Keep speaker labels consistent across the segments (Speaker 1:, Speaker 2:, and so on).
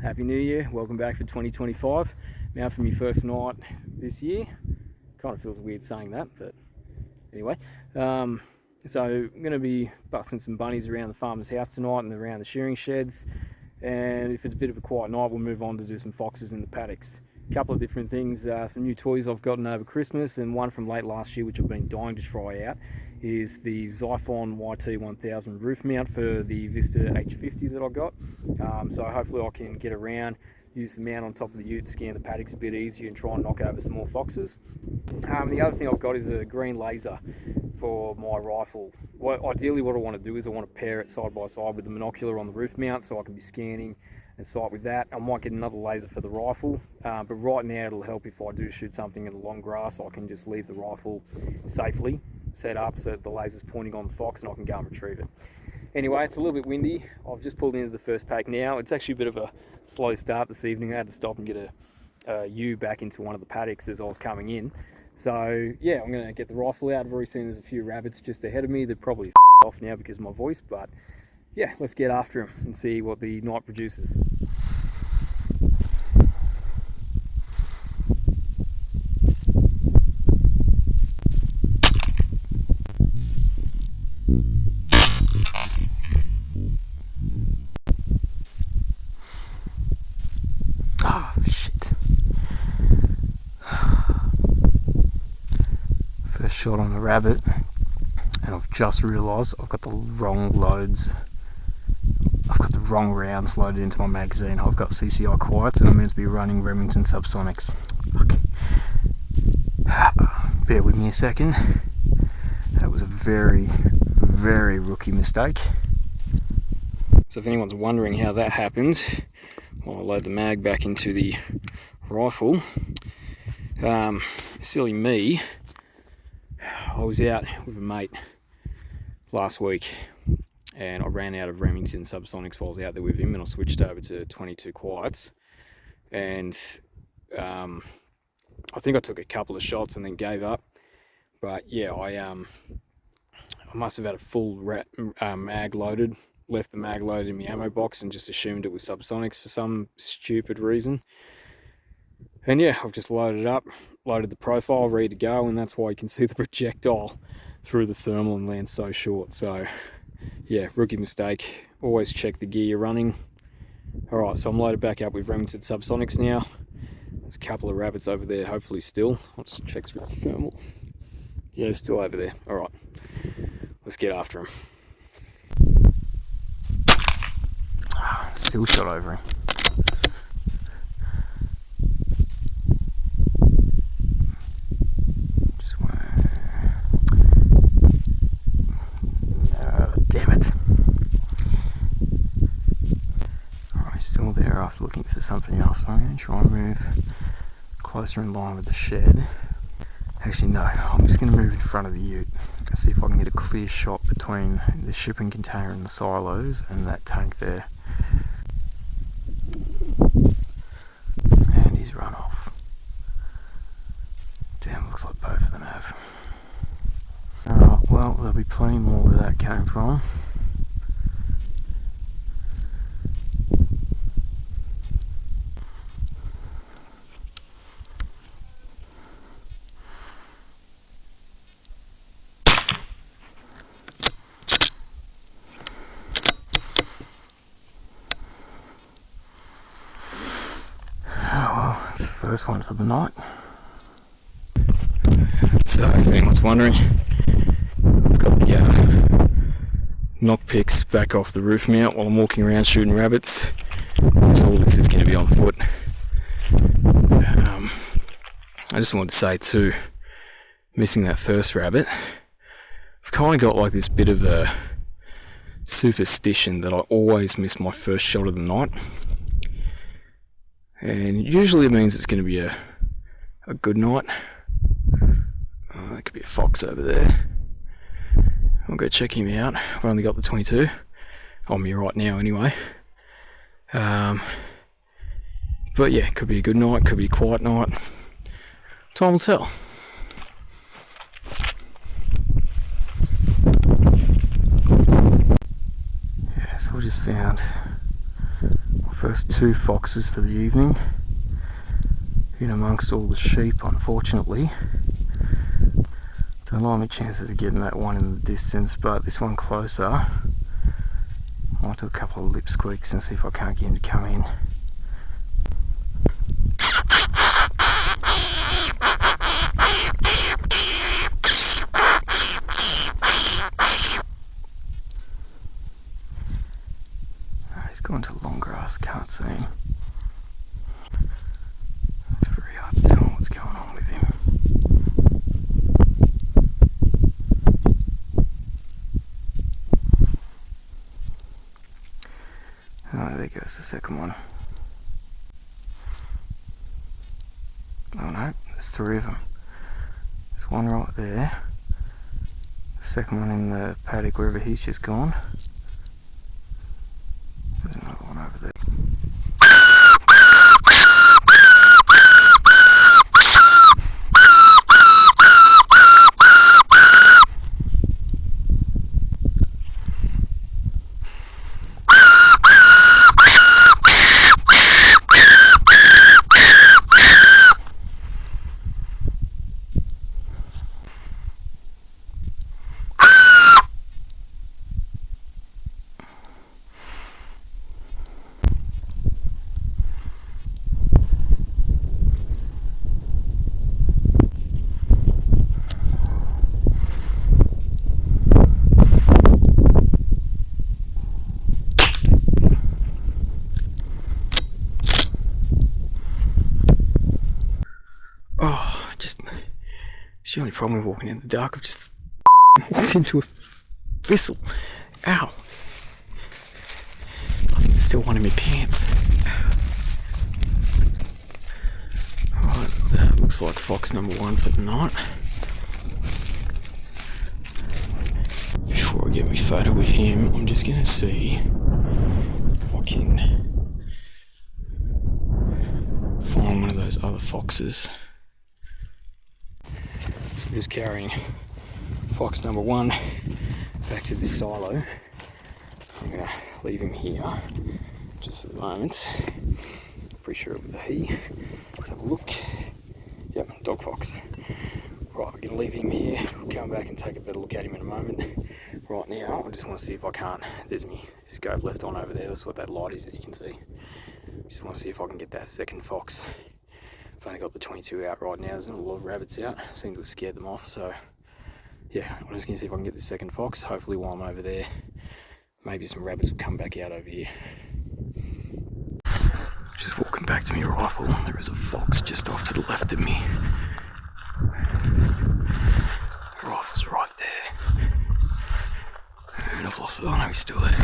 Speaker 1: Happy New Year, welcome back for 2025. Now for my first night this year. Kind of feels weird saying that, but anyway. So I'm going to be busting some bunnies around the farmer's house tonight and around the shearing sheds. And if it's a bit of a quiet night, we'll move on to do some foxes in the paddocks. A couple of different things, some new toys I've gotten over Christmas, and one from late last year which I've been dying to try out is the Zifon YT1000 roof mount for the Vista H50 that I got. So hopefully I can get around, use the mount on top of the ute, scan the paddocks a bit easier and try and knock over some more foxes. The other thing I've got is a green laser for my rifle. Ideally what I want to do is I want to pair it side by side with the monocular on the roof mount so I can be scanning and sight with that. I might get another laser for the rifle, but right now it'll help if I do shoot something in the long grass. I can just leave the rifle safely set up so that the laser's pointing on the fox and I can go and retrieve it. Anyway, it's a little bit windy. I've just pulled into the first paddock now. It's actually a bit of a slow start this evening. I had to stop and get a ewe back into one of the paddocks as I was coming in. So yeah, I'm going to get the rifle out. I've already seen there's a few rabbits just ahead of me. They're probably off now because of my voice, but yeah, let's get after them and see what the night produces. Oh shit. First shot on the rabbit, and I've just realised I've got the wrong loads. I've got the wrong rounds loaded into my magazine. I've got CCI quiets and I'm meant to be running Remington subsonics. Okay. Bear with me a second. That was a very, very rookie mistake. So if anyone's wondering how that happened, while I load the mag back into the rifle, silly me, I was out with a mate last week and I ran out of Remington subsonics while I was out there with him, and I switched over to 22 quiets, and I think I took a couple of shots and then gave up. But yeah, I must have had a full mag loaded, left the mag loaded in my ammo box and just assumed it was subsonics for some stupid reason. And yeah, I've just loaded it up, loaded the profile, ready to go, and that's why you can see the projectile through the thermal and land so short. So yeah, rookie mistake. Always check the gear you're running. Alright, so I'm loaded back up with Remington subsonics now. There's a couple of rabbits over there, hopefully still. I'll just check through the thermal. Yeah, they're still over there. Alright, let's get after them. Still shot over him. Damn it. Alright, still there after looking for something else. So I'm going to try and move closer in line with the shed. Actually no, I'm just going to move in front of the ute and see if I can get a clear shot between the shipping container and the silos and that tank there. And he's run off. Damn, looks like both of them have. Alright, well, there'll be plenty more where that came from. Oh well, that's the first one for the night. So, if anyone's wondering, I've got the Nocpix back off the roof mount while I'm walking around shooting rabbits. So all this is going to be on foot. I just wanted to say too, missing that first rabbit, I've kind of got like this bit of a superstition that I always miss my first shot of the night. And usually it means it's going to be a good night. There could be a fox over there. I'll go check him out. I've only got the 22 on me right now anyway. But yeah, could be a good night, could be a quiet night. Time will tell. Yeah, so I just found my First 2 foxes for the evening. In amongst all the sheep, unfortunately. Don't like my chances of getting that one in the distance, but this one closer. I might do a couple of lip squeaks and see if I can't get him to come in. He's gone to the long grass, can't see him. It's very hard to tell what's going on with him. Oh, there goes the second one. Oh no, there's 3 of them. There's one right there. The second one in the paddock wherever he's just gone. There's another one over there. It's the only problem with walking in the dark. I've just walked into a thistle. Ow! I think there's still one in my pants. Alright, that looks like fox number 1 for the night. Before I get my photo with him, I'm just going to see if I can find one of those other foxes. So I'm just carrying fox number 1 back to this silo. I'm going to leave him here just for the moment. Pretty sure it was a he. Let's have a look. Yep, dog fox. Right, we're going to leave him here. We'll come back and take a better look at him in a moment. Right now, I just want to see if I can't. There's my scope left on over there. That's what that light is that you can see. Just want to see if I can get that second fox. I've only got the 22 out right now. There's not a lot of rabbits out. Seem to have scared them off. So, yeah, I'm just going to see if I can get the second fox. Hopefully while I'm over there, maybe some rabbits will come back out over here. Just walking back to my rifle. There is a fox just off to the left of me. The rifle's right there. And I've lost it. Oh no, he's still there.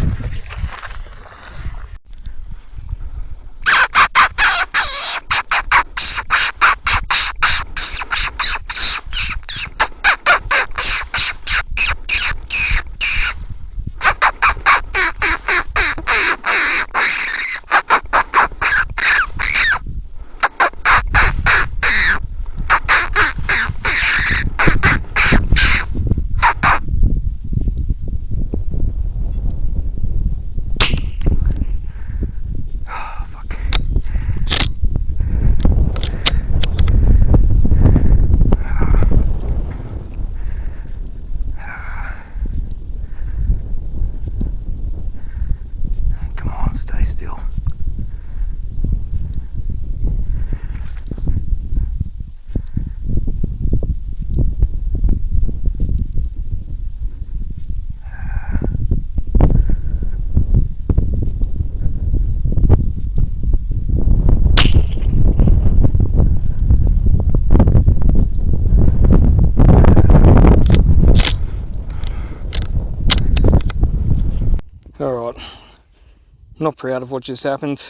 Speaker 1: Stay still. Alright. Not proud of what just happened.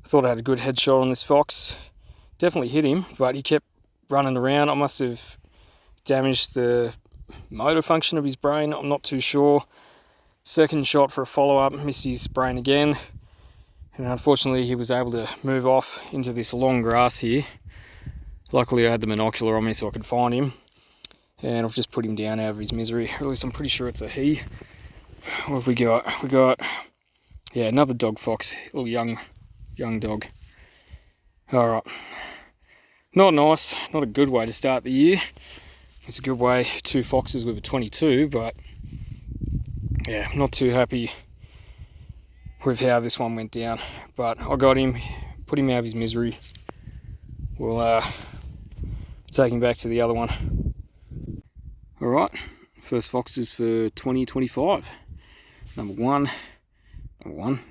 Speaker 1: Thought I had a good headshot on this fox. Definitely hit him, but he kept running around. I must have damaged the motor function of his brain. I'm not too sure. Second shot for a follow-up, missed his brain again. And unfortunately he was able to move off into this long grass here. Luckily I had the binocular on me so I could find him. And I've just put him down out of his misery. Or at least I'm pretty sure it's a he. What have we got? We got Yeah, another dog fox, little young dog. Alright, not nice, not a good way to start the year. It's a good way, 2 foxes with a 22, but yeah, not too happy with how this one went down. But I got him, put him out of his misery. We'll take him back to the other one. Alright, first foxes for 2025. Number one,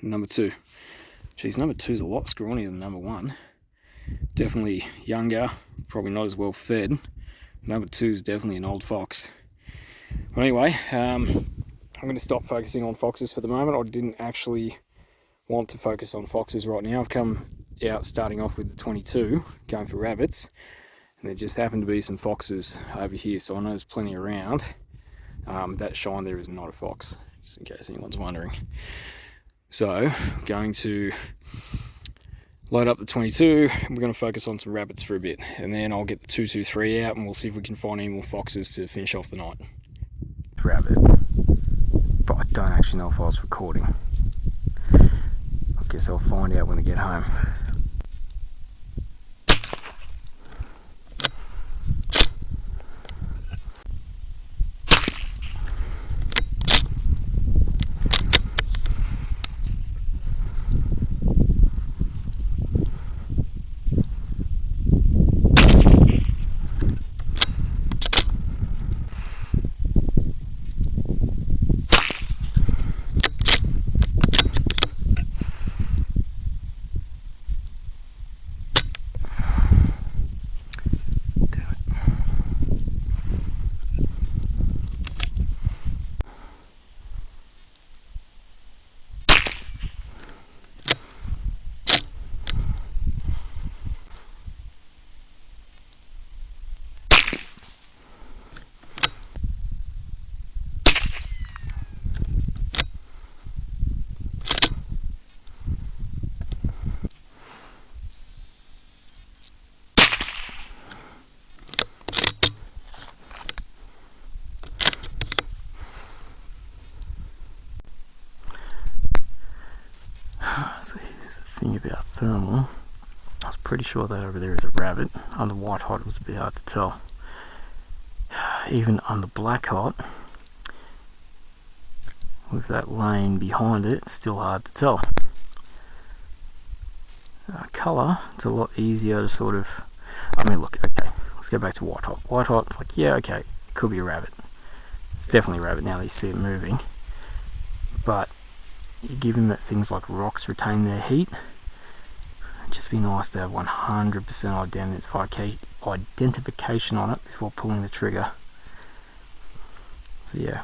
Speaker 1: number 2. Geez, number 2 is a lot scrawnier than number 1. Definitely younger, probably not as well fed. Number 2 is definitely an old fox. But anyway, I'm going to stop focusing on foxes for the moment. I didn't actually want to focus on foxes right now. I've come out starting off with the 22, going for rabbits, and there just happened to be some foxes over here, so I know there's plenty around. That shine there is not a fox, just in case anyone's wondering. So I'm going to load up the 22, and we're going to focus on some rabbits for a bit, and then I'll get the 223 out and we'll see if we can find any more foxes to finish off the night. Rabbit, but I don't actually know if I was recording. I guess I'll find out when I get home. So here's the thing about thermal. I was pretty sure that over there is a rabbit. Under white hot it was a bit hard to tell. Even under black hot, with that lane behind it, it's still hard to tell. Colour, it's a lot easier to sort of... I mean, look, okay, let's go back to white hot. White hot, it's like, yeah, okay, it could be a rabbit. It's definitely a rabbit now that you see it moving. But you give him that things like rocks retain their heat. It'd just be nice to have 100% identification on it before pulling the trigger. So yeah,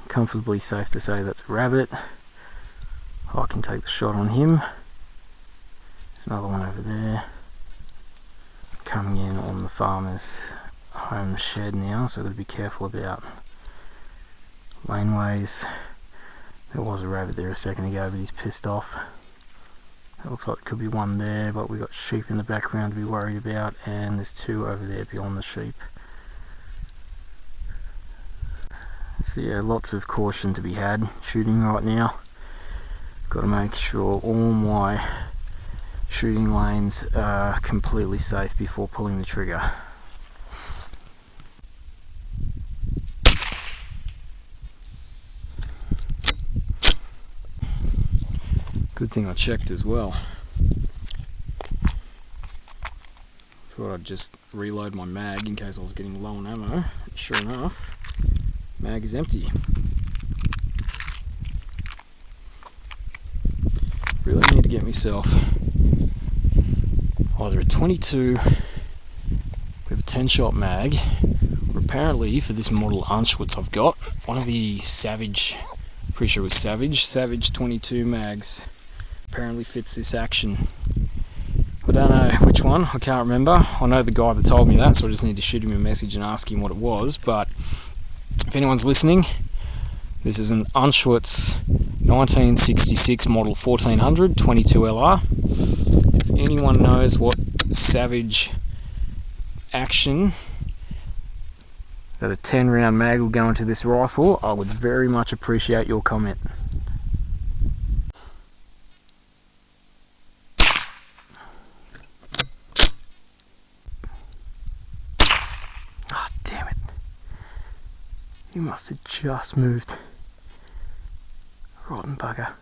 Speaker 1: comfortably safe to say that's a rabbit. I can take the shot on him. There's another one over there coming in on the farmer's home shed now, so I've got to be careful about laneways. There was a rabbit there a second ago, but he's pissed off. It looks like there could be one there, but we've got sheep in the background to be worried about, and there's 2 over there beyond the sheep. So yeah, lots of caution to be had shooting right now. Got to make sure all my shooting lanes are completely safe before pulling the trigger. Good thing I checked as well. Thought I'd just reload my mag in case I was getting low on ammo. Sure enough, mag is empty. Really need to get myself either a 22 with a 10-shot mag, or apparently for this model Anschutz I've got, one of the Savage, pretty sure it was Savage 22 mags. Apparently fits this action. I don't know which one, I can't remember. I know the guy that told me that, so I just need to shoot him a message and ask him what it was. But if anyone's listening, this is an Anschutz 1966 model 1400 22LR. If anyone knows what Savage action that a 10-round mag will go into this rifle, I would very much appreciate your comment. He must have just moved. Rotten bugger.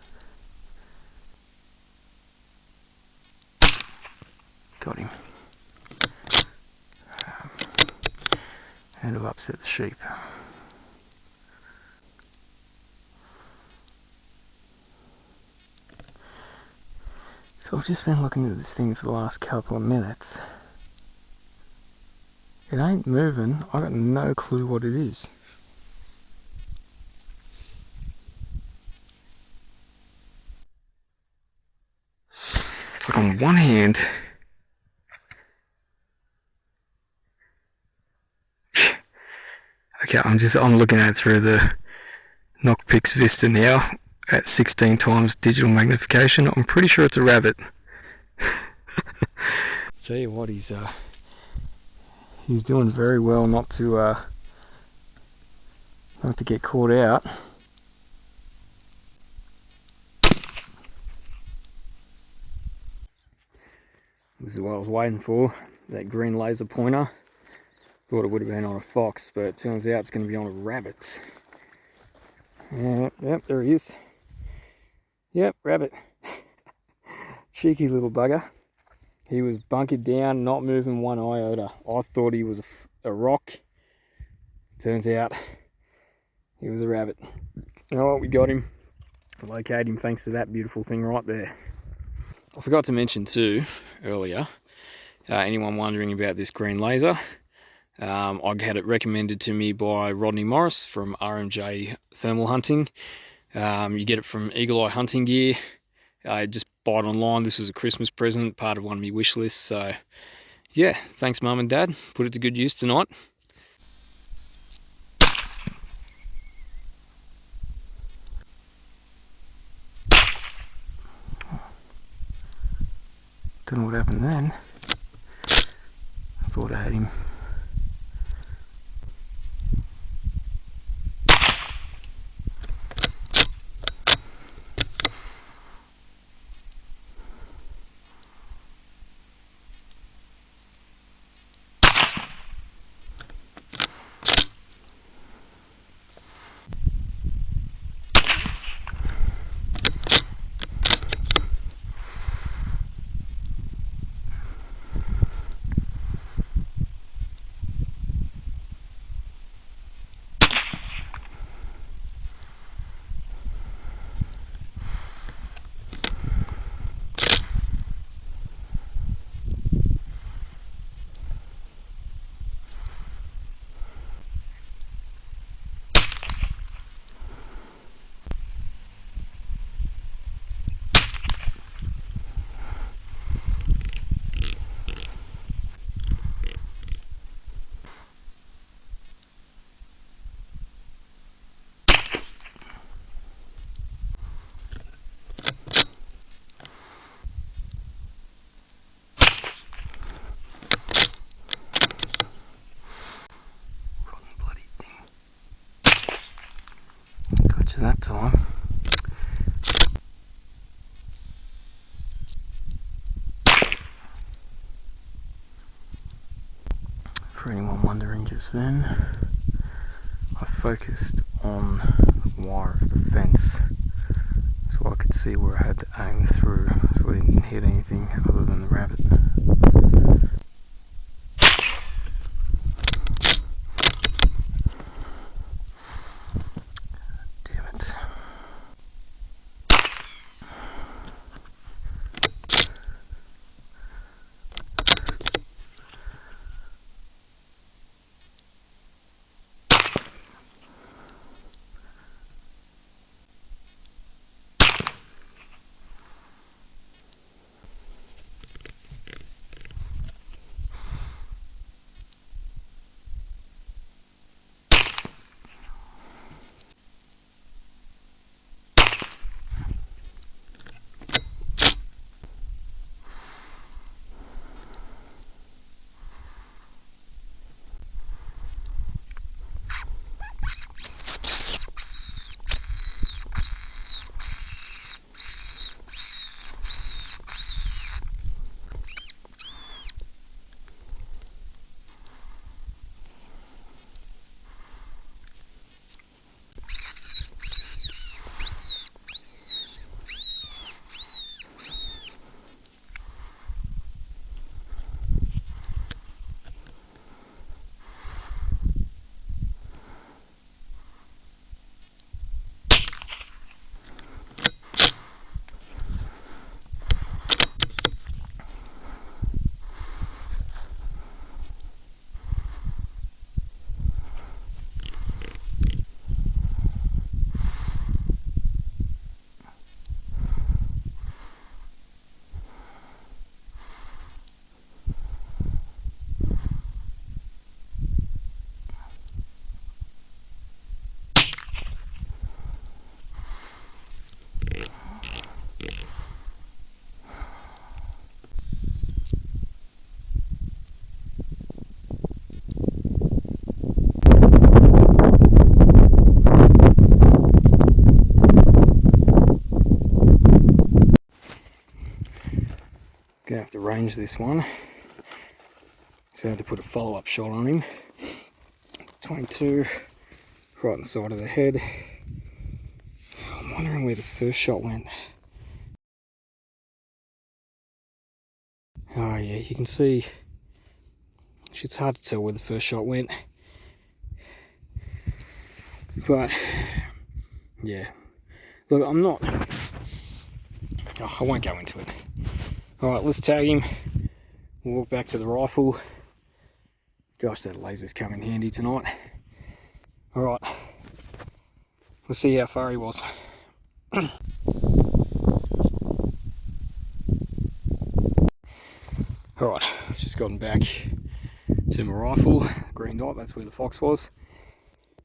Speaker 1: Got him. And to upset the sheep. So I've just been looking at this thing for the last couple of minutes. It ain't moving. I got no clue what it is. It's like on one hand, okay, I'm looking at it through the Nocpix Vista now at 16 times digital magnification. I'm pretty sure it's a rabbit. Tell you what, he's doing very well not to get caught out. This is what I was waiting for, that green laser pointer. Thought it would have been on a fox, but it turns out it's going to be on a rabbit. Yep, there he is. Yep, rabbit. Cheeky little bugger. He was bunkered down, not moving one iota. I thought he was a rock. Turns out he was a rabbit. You know what, we got him. Located him thanks to that beautiful thing right there. I forgot to mention too, earlier, anyone wondering about this green laser, I had it recommended to me by Rodney Morris from RMJ Thermal Hunting. You get it from Eagle Eye Hunting Gear. Just buy it online. This was a Christmas present, part of one of my wish lists. So yeah, thanks Mum and Dad. Put it to good use tonight. Don't know what happened then. I thought I had him. That time. For anyone wondering just then, I focused on the wire of the fence so I could see where I had to aim through, so I didn't hit anything other than the rabbit. have to range this one. So I had to put a follow-up shot on him. 22, right on the side of the head. I'm wondering where the first shot went. Oh yeah, you can see, it's hard to tell where the first shot went. But, yeah. Look, I'm not... Oh, I won't go into it. Alright, let's tag him. We'll walk back to the rifle. Gosh, that laser's come in handy tonight. Alright. Let's see how far he was. Alright, I've just gotten back to my rifle. Green dot, that's where the fox was.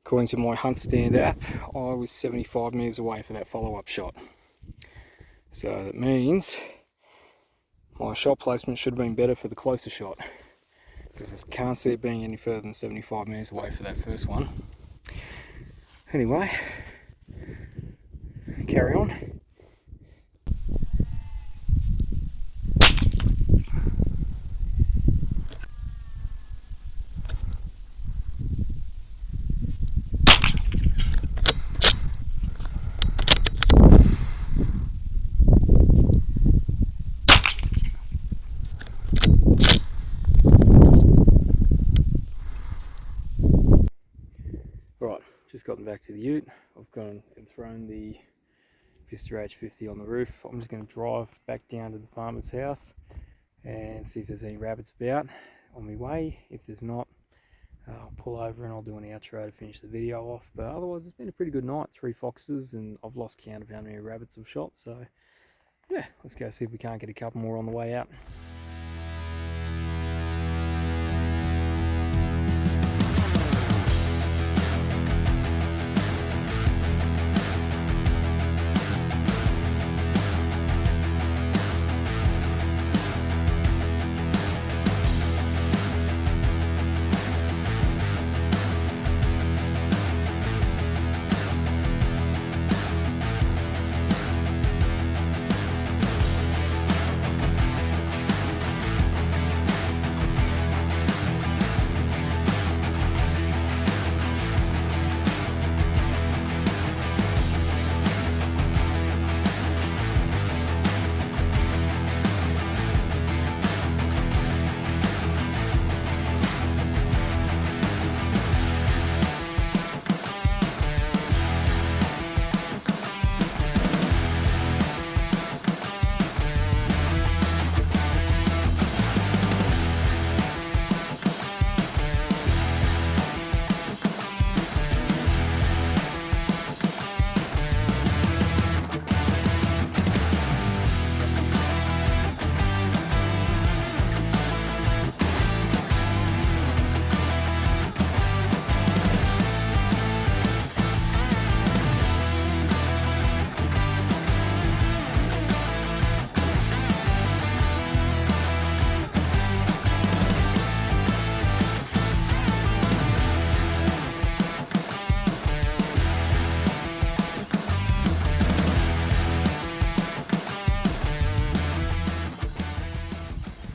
Speaker 1: According to my Hunt Stand app, I was 75 metres away for that follow-up shot. So that means my shot placement should have been better for the closer shot, because I can't see it being any further than 75 metres away for that first one. Anyway, carry on. Right, just gotten back to the ute. I've gone and thrown the Vista H50 on the roof. I'm just going to drive back down to the farmer's house and see if there's any rabbits about on my way. If there's not, I'll pull over and I'll do an outro to finish the video off. But otherwise, it's been a pretty good night. 3 foxes, and I've lost count of how many rabbits I've shot. So yeah, let's go see if we can't get a couple more on the way out.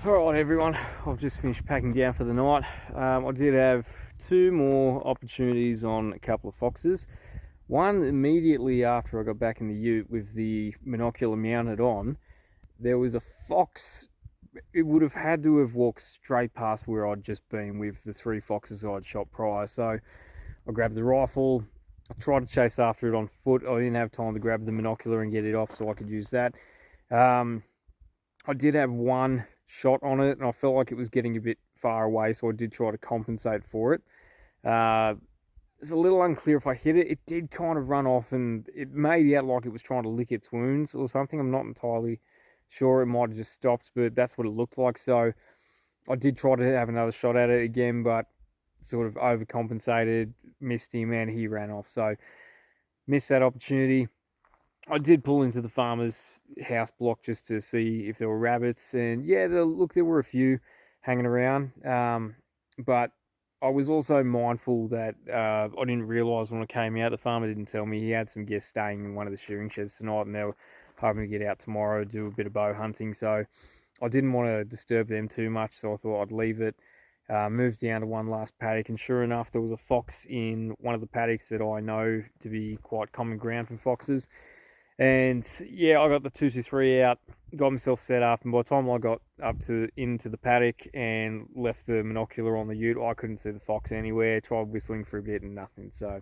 Speaker 1: Alright everyone, I've just finished packing down for the night. I did have 2 more opportunities on a couple of foxes. One immediately after I got back in the ute with the monocular mounted on, there was a fox. It would have had to have walked straight past where I'd just been with the 3 foxes I'd shot prior. So I grabbed the rifle, I tried to chase after it on foot. I didn't have time to grab the monocular and get it off so I could use that. I did have 1 shot on it and I felt like it was getting a bit far away, so I did try to compensate for it. It's a little unclear if I hit it. It did kind of run off and it made out like it was trying to lick its wounds or something. I'm not entirely sure. It might have just stopped, but that's what it looked like. So I did try to have another shot at it again, but sort of overcompensated, missed him, and he ran off. So missed that opportunity. I did pull into the farmer's house block just to see if there were rabbits, and yeah, look, there were a few hanging around, but I was also mindful that I didn't realise when I came out, the farmer didn't tell me he had some guests staying in one of the shearing sheds tonight, and they were hoping to get out tomorrow, do a bit of bow hunting. So I didn't want to disturb them too much, so I thought I'd leave it. Moved down to one last paddock, and sure enough, there was a fox in one of the paddocks that I know to be quite common ground for foxes. And yeah, I got the 223 out, got myself set up, and by the time I got up to into the paddock and left the monocular on the ute, I couldn't see the fox anywhere. Tried whistling for a bit and nothing. So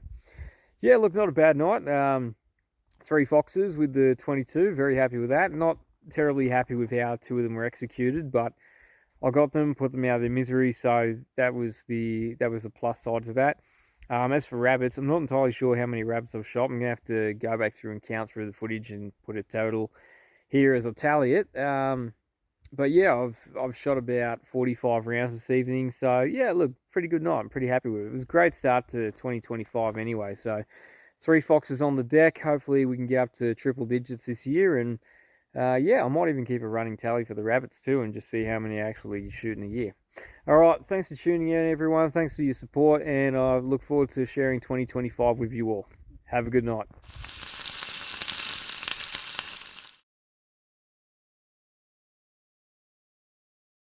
Speaker 1: yeah, look, not a bad night. 3 foxes with the 22, very happy with that. Not terribly happy with how 2 of them were executed, but I got them, put them out of their misery, so that was the plus side to that. As for rabbits, I'm not entirely sure how many rabbits I've shot. I'm gonna have to go back through and count through the footage and put a total here as I tally it. But yeah, I've shot about 45 rounds this evening, so yeah, look, pretty good night. I'm pretty happy with it. It was a great start to 2025 anyway. So 3 foxes on the deck. Hopefully we can get up to triple digits this year, and yeah, I might even keep a running tally for the rabbits too and just see how many actually shoot in a year. Alright, thanks for tuning in everyone, thanks for your support, and I look forward to sharing 2025 with you all. Have a good night.